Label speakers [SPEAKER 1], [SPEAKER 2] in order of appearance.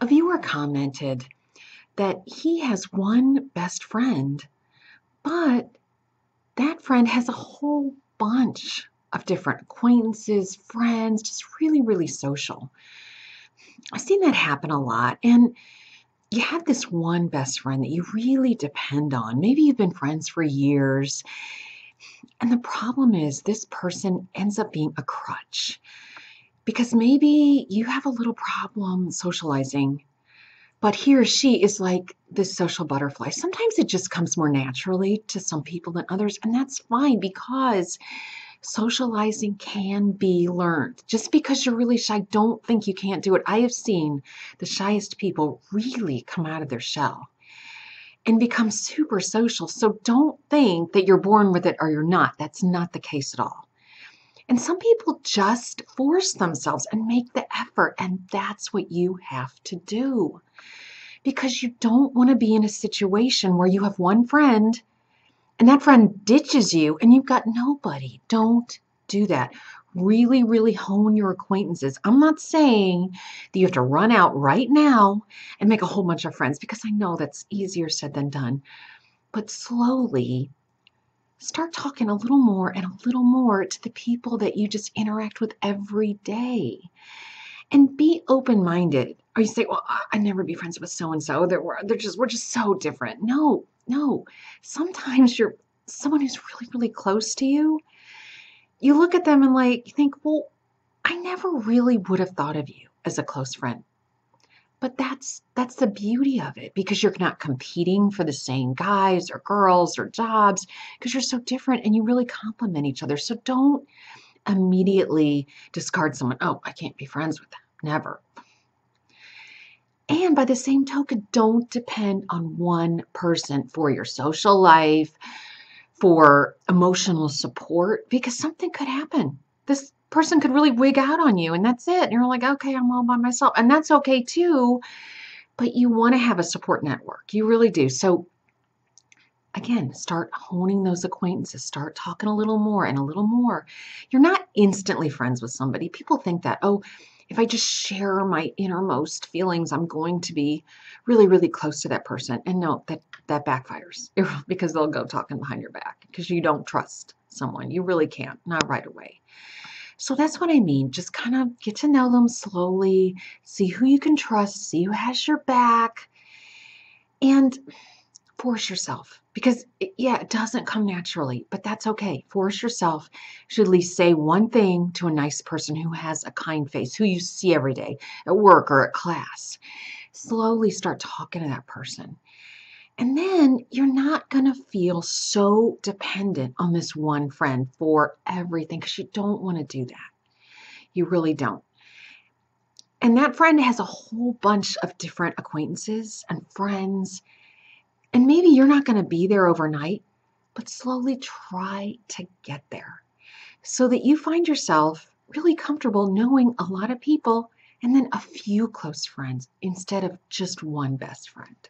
[SPEAKER 1] A viewer commented that he has one best friend, but that friend has a whole bunch of different acquaintances, friends, just really, really social. I've seen that happen a lot. And you have this one best friend that you really depend on. Maybe you've been friends for years. And the problem is, this person ends up being a crutch because maybe you have a little problem socializing, but he or she is like this social butterfly. Sometimes it just comes more naturally to some people than others, and that's fine because socializing can be learned. Just because you're really shy, don't think you can't do it. I have seen the shyest people really come out of their shell and become super social. So don't think that you're born with it or you're not. That's not the case at all. And some people just force themselves and make the effort, and that's what you have to do. Because you don't want to be in a situation where you have one friend and that friend ditches you and you've got nobody. Don't do that. Really, really hone your acquaintances. I'm not saying that you have to run out right now and make a whole bunch of friends, because I know that's easier said than done. But slowly start talking a little more and a little more to the people that you just interact with every day. And be open-minded. Or you say, well, I'd never be friends with so-and-so. We're just so different. No. Sometimes you're someone who's really, really close to you. You look at them and you think, well, I never really would have thought of you as a close friend. But that's the beauty of it, because you're not competing for the same guys or girls or jobs, because you're so different and you really complement each other. So don't immediately discard someone. Oh, I can't be friends with them. Never. And by the same token, don't depend on one person for your social life, for emotional support, because something could happen. This person could really wig out on you and that's it. And you're like, okay, I'm all by myself. And that's okay too. But you want to have a support network. You really do. So again, start honing those acquaintances. Start talking a little more and a little more. You're not instantly friends with somebody. People think that, oh, if I just share my innermost feelings, I'm going to be really, really close to that person. And no, that backfires because they'll go talking behind your back because you don't trust someone. You really can't, not right away. So that's what I mean. Just kind of get to know them slowly, see who you can trust, see who has your back, and force yourself, because it doesn't come naturally, but that's okay. Force yourself to at least say one thing to a nice person who has a kind face, who you see every day at work or at class. Slowly start talking to that person. And then you're not going to feel so dependent on this one friend for everything, because you don't want to do that. You really don't. And that friend has a whole bunch of different acquaintances and friends. And maybe you're not going to be there overnight, but slowly try to get there so that you find yourself really comfortable knowing a lot of people and then a few close friends instead of just one best friend.